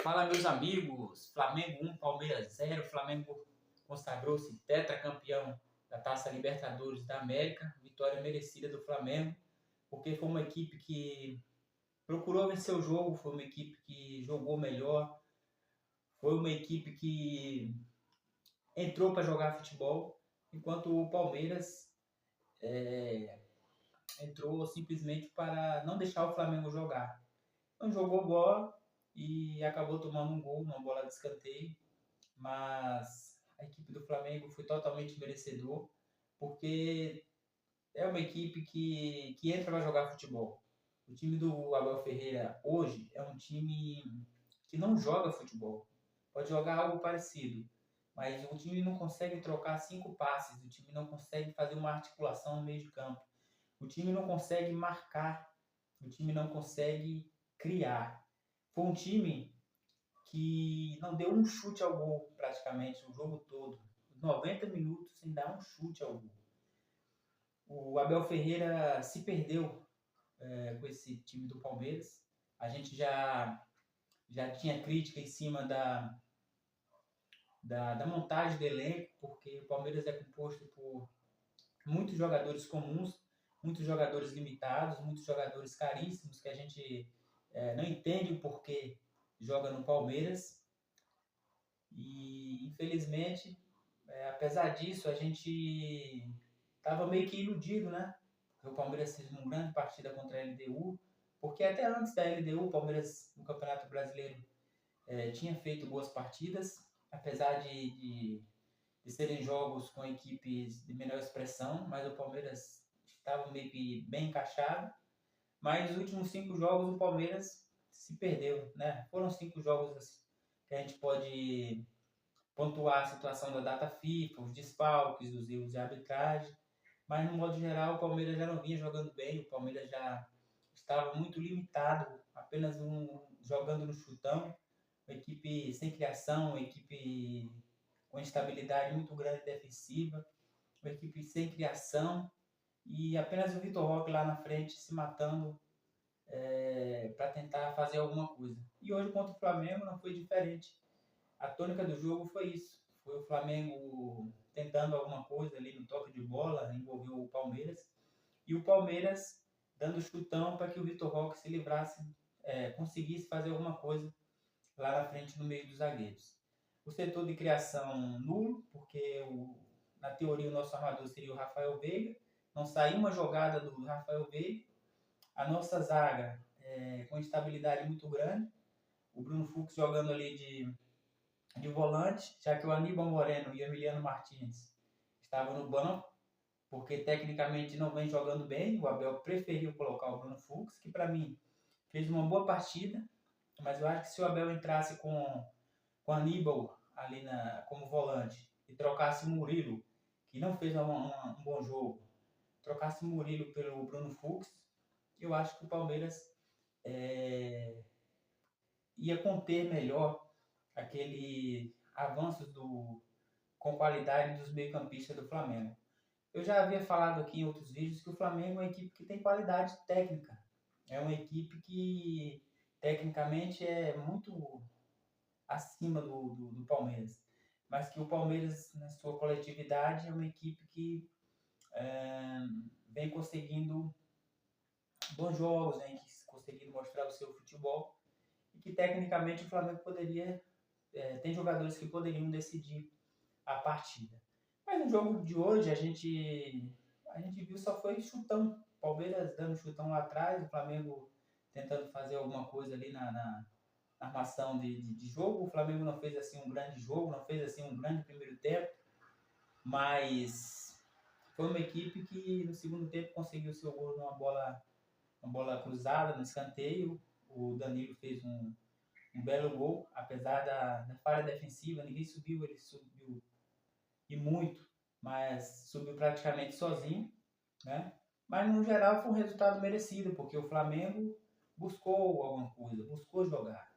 Fala, meus amigos, Flamengo 1, Palmeiras 0. Flamengo consagrou-se tetracampeão da Taça Libertadores da América. Vitória merecida do Flamengo, porque foi uma equipe que procurou vencer o jogo, foi uma equipe que jogou melhor, foi uma equipe que entrou para jogar futebol, enquanto o Palmeiras entrou simplesmente para não deixar o Flamengo jogar. Não jogou bola e acabou tomando um gol, uma bola de escanteio. Mas a equipe do Flamengo foi totalmente merecedor, porque é uma equipe que entra para jogar futebol. O time do Abel Ferreira hoje é um time que não joga futebol. Pode jogar algo parecido, mas o time não consegue trocar 5 passes, o time não consegue fazer uma articulação no meio de campo, o time não consegue marcar, o time não consegue criar. Foi um time que não deu um chute ao gol praticamente o jogo todo. 90 minutos sem dar um chute ao gol. O Abel Ferreira se perdeu com esse time do Palmeiras. A gente já tinha crítica em cima da montagem do elenco, porque o Palmeiras é composto por muitos jogadores comuns, muitos jogadores limitados, muitos jogadores caríssimos que a gente não entende o porquê joga no Palmeiras. E infelizmente, apesar disso, a gente estava meio que iludido, né? O Palmeiras fez uma grande partida contra a LDU, porque até antes da LDU, o Palmeiras no Campeonato Brasileiro tinha feito boas partidas, apesar de serem jogos com equipes de menor expressão, mas o Palmeiras estava meio que bem encaixado. Mas nos últimos 5 jogos o Palmeiras se perdeu, né? Foram 5 jogos que a gente pode pontuar a situação da data FIFA, os desfalques, os erros de arbitragem, mas no modo geral o Palmeiras já não vinha jogando bem, o Palmeiras já estava muito limitado, apenas jogando no chutão, uma equipe sem criação, uma equipe com instabilidade muito grande defensiva, uma equipe sem criação e apenas o Vitor Roque lá na frente se matando para tentar fazer alguma coisa. E hoje contra o Flamengo não foi diferente. A tônica do jogo foi isso. Foi o Flamengo tentando alguma coisa ali no toque de bola, envolveu o Palmeiras. E o Palmeiras dando chutão para que o Vitor Roque se livrasse, conseguisse fazer alguma coisa lá na frente no meio dos zagueiros. O setor de criação nulo, porque na teoria o nosso armador seria o Rafael Veiga. Não saiu uma jogada do Rafael Veiga. A nossa zaga com instabilidade muito grande. O Bruno Fux jogando ali de volante, já que o Aníbal Moreno e o Emiliano Martins estavam no banco, porque tecnicamente não vem jogando bem. O Abel preferiu colocar o Bruno Fux, que para mim fez uma boa partida, mas eu acho que se o Abel entrasse com o Aníbal ali como volante e trocasse o Murilo, que não fez um bom jogo, trocasse o Murilo pelo Bruno Fux, eu acho que o Palmeiras ia conter melhor aquele avanço com qualidade dos meio-campistas do Flamengo. Eu já havia falado aqui em outros vídeos que o Flamengo é uma equipe que tem qualidade técnica. É uma equipe que tecnicamente é muito acima do Palmeiras. Mas que o Palmeiras, na sua coletividade, é uma equipe que vem conseguindo bons jogos, vem conseguindo mostrar o seu futebol. E que tecnicamente o Flamengo poderia tem jogadores que poderiam decidir a partida. Mas no jogo de hoje a gente viu só foi chutão. Palmeiras dando chutão lá atrás, o Flamengo tentando fazer alguma coisa ali na armação de jogo. O Flamengo não fez assim um grande jogo, não fez assim um grande primeiro tempo, mas foi uma equipe que no segundo tempo conseguiu seu gol numa bola cruzada, no escanteio. O Danilo fez um belo gol, apesar da falha defensiva, ninguém subiu, ele subiu e muito, mas subiu praticamente sozinho, né? Mas no geral foi um resultado merecido, porque o Flamengo buscou alguma coisa, buscou jogar.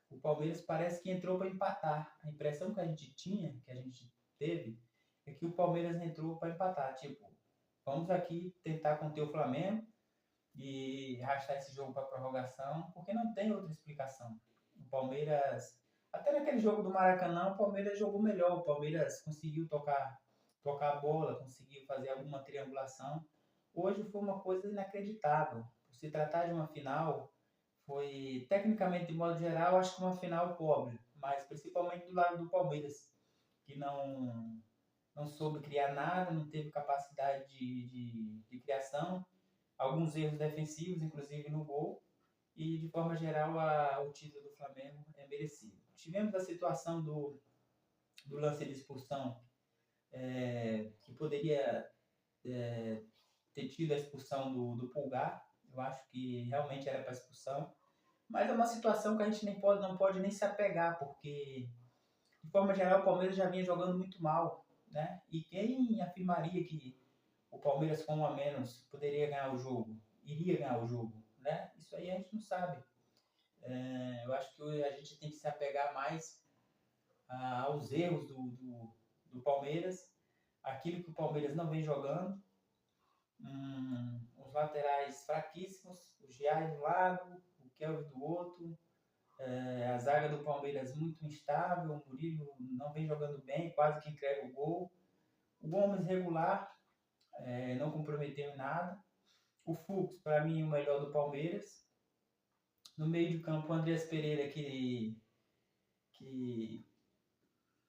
O Palmeiras parece que entrou para empatar. A impressão que a gente tinha, que a gente teve, é que o Palmeiras entrou para empatar. Tipo, vamos aqui tentar conter o Flamengo e arrastar esse jogo para prorrogação, porque não tem outra explicação. O Palmeiras, até naquele jogo do Maracanã, o Palmeiras jogou melhor. O Palmeiras conseguiu tocar a bola, conseguiu fazer alguma triangulação. Hoje foi uma coisa inacreditável. Por se tratar de uma final, foi, tecnicamente, de modo geral, acho que uma final pobre, mas principalmente do lado do Palmeiras, que não soube criar nada, não teve capacidade de criação, alguns erros defensivos, inclusive no gol, e de forma geral o título do Flamengo é merecido. Tivemos a situação do lance de expulsão, que poderia ter tido a expulsão do Pulgar. Eu acho que realmente era para expulsão, mas é uma situação que a gente não pode nem se apegar, porque de forma geral o Palmeiras já vinha jogando muito mal, né? E quem afirmaria que o Palmeiras com um a menos poderia ganhar o jogo, iria ganhar o jogo, né? Isso aí a gente não sabe. Eu acho que a gente tem que se apegar mais aos erros do Palmeiras, aquilo que o Palmeiras não vem jogando, os laterais fraquíssimos, o Giai de um lado, o Kelvin do outro, a zaga do Palmeiras muito instável, o Murilo não vem jogando bem, quase que entrega o gol. O Gomes regular, não comprometeu em nada. O Fux, para mim, o melhor do Palmeiras. No meio de campo, o Andreas Pereira, que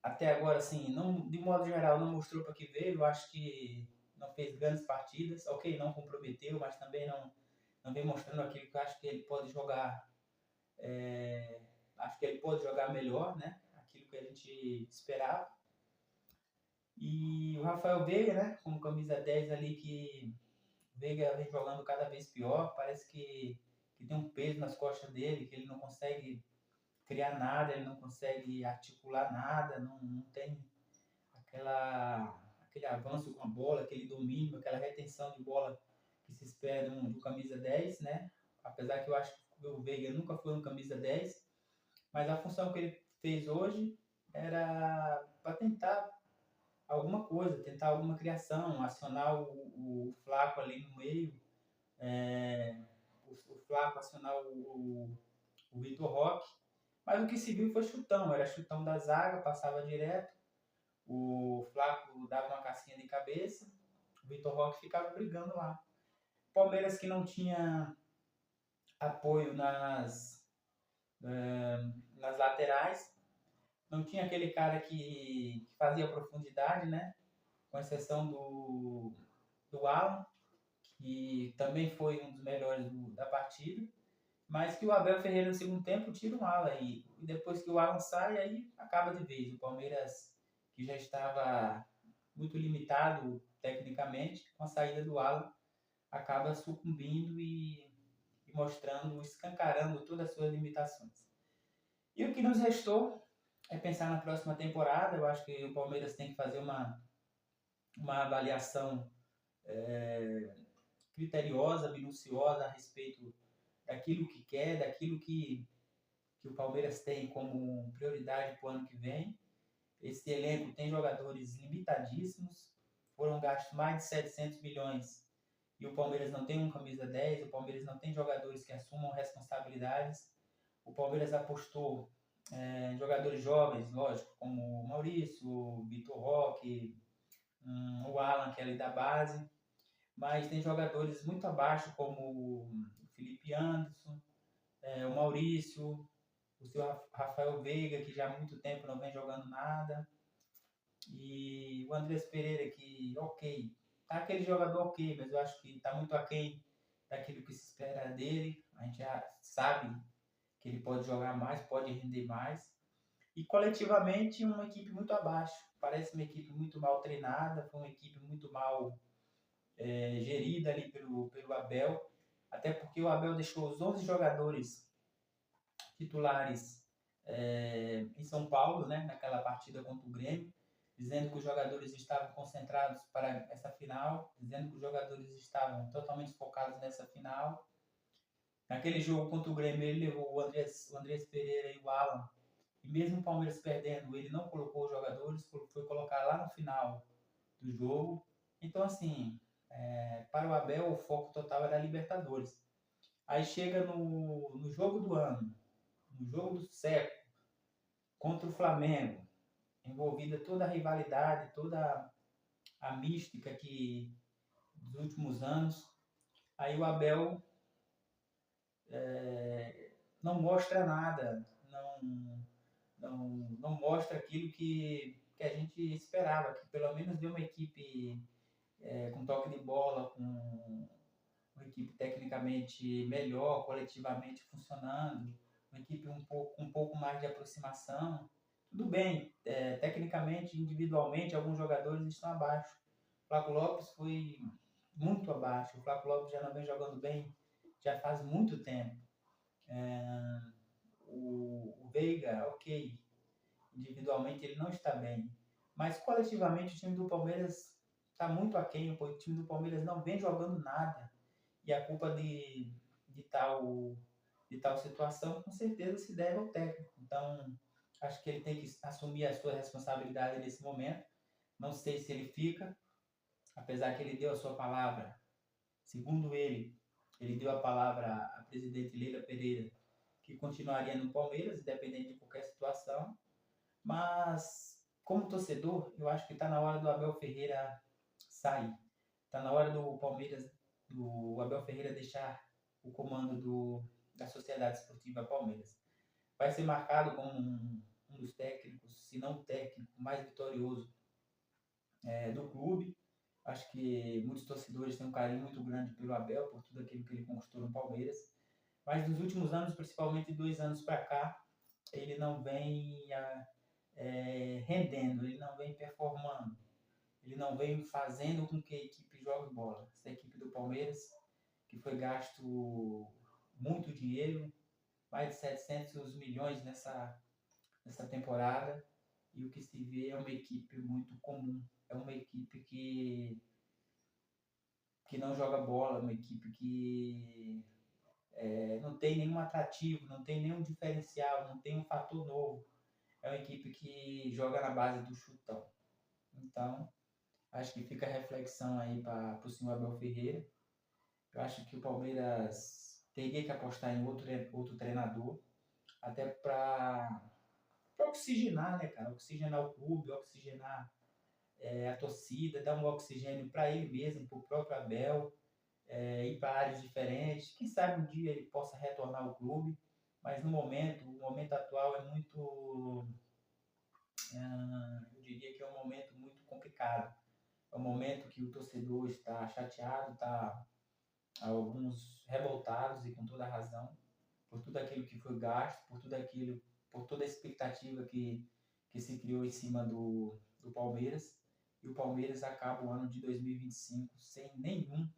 até agora, assim, não, de modo geral, não mostrou para que veio. Eu acho que não fez grandes partidas. Ok, não comprometeu, mas também não vem mostrando aquilo que eu acho que ele pode jogar. Acho que ele pode jogar melhor, né? Aquilo que a gente esperava. E o Rafael Veiga, né? Como camisa 10 ali, que o Veiga vem jogando cada vez pior. Parece que tem um peso nas costas dele, que ele não consegue criar nada, ele não consegue articular nada, não tem aquele avanço com a bola, aquele domínio, aquela retenção de bola que se espera do camisa 10, né? Apesar que eu acho que o Veiga nunca foi um camisa 10, mas a função que ele fez hoje era para tentar alguma coisa, tentar alguma criação, acionar o Flaco ali no meio, o Flaco acionar o Vitor Roque, mas o que se viu foi chutão, era chutão da zaga, passava direto, o Flaco dava uma casquinha de cabeça, o Vitor Roque ficava brigando lá. Palmeiras que não tinha apoio nas laterais, não tinha aquele cara que fazia profundidade, né? Com exceção do Alan, que também foi um dos melhores da partida, mas que o Abel Ferreira no segundo tempo tira um Alan e depois que o Alan sai, aí acaba de vez. O Palmeiras, que já estava muito limitado tecnicamente, com a saída do Alan, acaba sucumbindo e mostrando, escancarando todas as suas limitações. E o que nos restou é pensar na próxima temporada. Eu acho que o Palmeiras tem que fazer uma avaliação criteriosa, minuciosa a respeito daquilo que quer, daquilo que o Palmeiras tem como prioridade para o ano que vem. Esse elenco tem jogadores limitadíssimos, foram gastos mais de 700 milhões e o Palmeiras não tem um camisa 10, o Palmeiras não tem jogadores que assumam responsabilidades. O Palmeiras apostou em jogadores jovens, lógico, como o Maurício, o Vitor Roque, o Alan, que é ali da base, mas tem jogadores muito abaixo, como o Felipe Anderson, o Maurício, o seu Rafael Veiga, que já há muito tempo não vem jogando nada, e o Andrés Pereira, que ok, tá aquele jogador ok, mas eu acho que tá muito aquém daquilo que se espera dele. A gente já sabe que ele pode jogar mais, pode render mais. E coletivamente uma equipe muito abaixo. Parece uma equipe muito mal treinada, foi uma equipe muito mal gerida ali pelo Abel, até porque o Abel deixou os 11 jogadores titulares em São Paulo, né, naquela partida contra o Grêmio, dizendo que os jogadores estavam concentrados para essa final, dizendo que os jogadores estavam totalmente focados nessa final. Naquele jogo contra o Grêmio, ele levou o Andrés Pereira e o Alan, e mesmo o Palmeiras perdendo, ele não colocou os jogadores, foi colocar lá no final do jogo. Então, assim, para o Abel, o foco total era a Libertadores. Aí chega no jogo do ano, no jogo do século contra o Flamengo, envolvida toda a rivalidade, toda a mística que dos últimos anos, aí o Abel não mostra nada, não mostra aquilo que a gente esperava, que pelo menos deu uma equipe com toque de bola, com uma equipe tecnicamente melhor, coletivamente funcionando, uma equipe um pouco mais de aproximação. Tudo bem, tecnicamente, individualmente, alguns jogadores estão abaixo. O Flaco Lopes foi muito abaixo. O Flaco Lopes já não vem jogando bem já faz muito tempo. O Veiga, ok, individualmente ele não está bem, mas coletivamente o time do Palmeiras está muito aquém. O time do Palmeiras não vem jogando nada, e a culpa de tal situação com certeza se deve ao técnico. Então acho que ele tem que assumir a sua responsabilidade nesse momento. Não sei se ele fica, apesar que ele deu a sua palavra. Segundo ele deu a palavra à presidente Leila Pereira que continuaria no Palmeiras, independente de qualquer situação. Mas, como torcedor, eu acho que está na hora do Abel Ferreira sair. Está na hora do Palmeiras, do Abel Ferreira deixar o comando da Sociedade Esportiva Palmeiras. Vai ser marcado como um dos técnicos, se não o técnico mais vitorioso do clube. Acho que muitos torcedores têm um carinho muito grande pelo Abel, por tudo aquilo que ele conquistou no Palmeiras. Mas nos últimos anos, principalmente 2 anos para cá, ele não vem rendendo, ele não vem performando, ele não vem fazendo com que a equipe jogue bola. Essa equipe do Palmeiras, que foi gasto muito dinheiro, mais de 700 milhões nessa temporada, e o que se vê é uma equipe muito comum, é uma equipe que não joga bola, uma equipe que não tem nenhum atrativo, não tem nenhum diferencial, não tem um fator novo. É uma equipe que joga na base do chutão. Então, acho que fica a reflexão aí para o senhor Abel Ferreira. Eu acho que o Palmeiras teria que apostar em outro treinador, até para oxigenar, né, cara? Oxigenar o clube, oxigenar a torcida, dar um oxigênio para ele mesmo, para o próprio Abel, ir para áreas diferentes. Quem sabe um dia ele possa retornar ao clube, mas no momento, o momento atual é muito, eu diria que é um momento muito complicado. É um momento que o torcedor está chateado, está alguns revoltados, e com toda a razão, por tudo aquilo que foi gasto, por toda a expectativa que se criou em cima do Palmeiras. E o Palmeiras acaba o ano de 2025 sem nenhum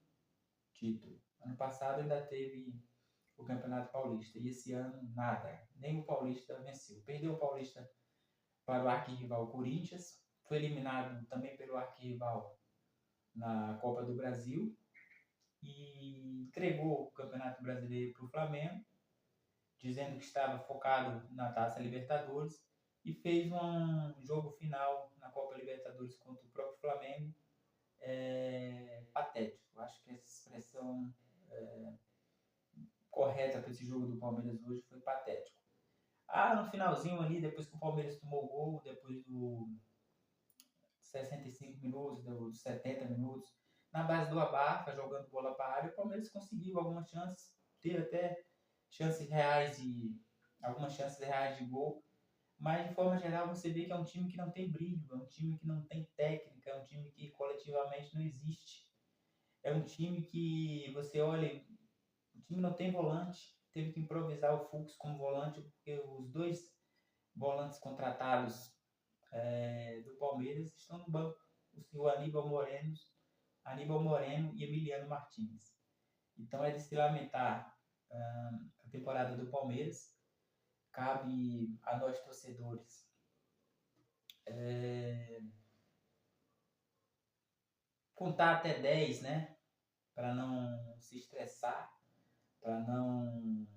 título. Ano passado ainda teve o Campeonato Paulista, e esse ano nada, nem o Paulista venceu. Perdeu o Paulista para o arquirrival Corinthians, foi eliminado também pelo arquirrival na Copa do Brasil e entregou o Campeonato Brasileiro para o Flamengo, dizendo que estava focado na Taça Libertadores, e fez um jogo final na Copa Libertadores contra o próprio Flamengo patético. Acho que essa expressão correta para esse jogo do Palmeiras hoje foi patético. No finalzinho ali, depois que o Palmeiras tomou o gol, depois do 65 minutos, dos 70 minutos, na base do abafa, jogando bola para a área, o Palmeiras conseguiu algumas chances, teve até algumas chances reais de gol, mas de forma geral você vê que é um time que não tem brilho, é um time que não tem técnica, é um time que coletivamente não existe. É um time que você olha, o time não tem volante, teve que improvisar o Fux como volante, porque os dois volantes contratados do Palmeiras estão no banco, o senhor Aníbal Moreno e Emiliano Martins. Então é de se lamentar a temporada do Palmeiras. Cabe a nós torcedores contar até 10, né? Para não se estressar, para não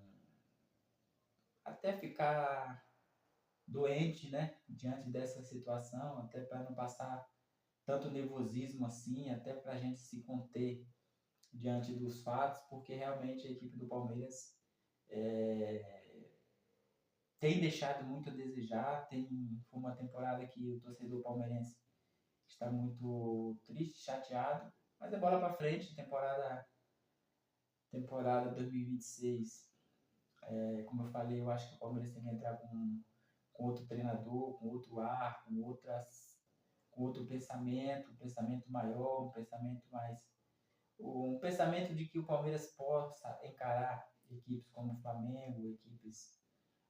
até ficar doente, né? Diante dessa situação, até para não passar tanto nervosismo assim, até para a gente se conter diante dos fatos, porque realmente a equipe do Palmeiras tem deixado muito a desejar. Foi uma temporada que o torcedor palmeirense está muito triste, chateado, mas é bola para frente. Temporada 2026, como eu falei, eu acho que o Palmeiras tem que entrar com outro treinador, com outro ar, com outro pensamento, um pensamento maior, um pensamento de que o Palmeiras possa encarar equipes como o Flamengo, equipes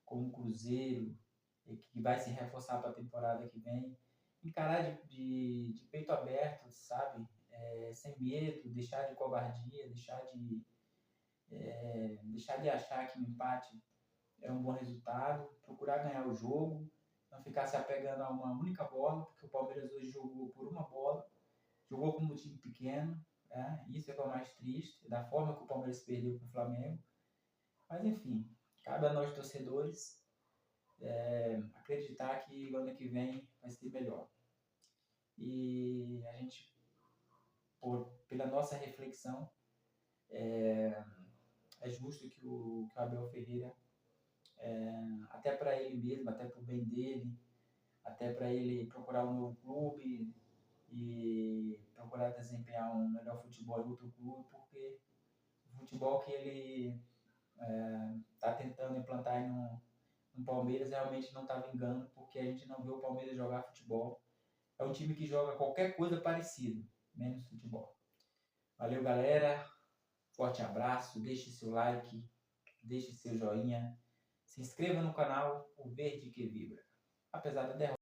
como o Cruzeiro, que vai se reforçar para a temporada que vem, encarar de peito aberto, sabe? Sem medo, deixar de covardia, deixar de achar que o empate é um bom resultado, procurar ganhar o jogo, não ficar se apegando a uma única bola, porque o Palmeiras hoje jogou por uma bola, jogou como um time pequeno, né? Isso é o mais triste, da forma que o Palmeiras perdeu para o Flamengo. Mas enfim, cabe a nós torcedores acreditar que o ano que vem vai ser melhor. E a gente, pela nossa reflexão, é justo que o Abel Ferreira, até para ele mesmo, até para o bem dele, até para ele procurar um novo clube e procurar desempenhar um melhor futebol em outro clube, porque o futebol que ele está tentando implantar no Palmeiras realmente não está vingando, porque a gente não vê o Palmeiras jogar futebol. É um time que joga qualquer coisa parecida, menos futebol. Valeu, galera. Forte abraço. Deixe seu like, deixe seu joinha. Se inscreva no canal O Verde que Vibra. Apesar da derrota.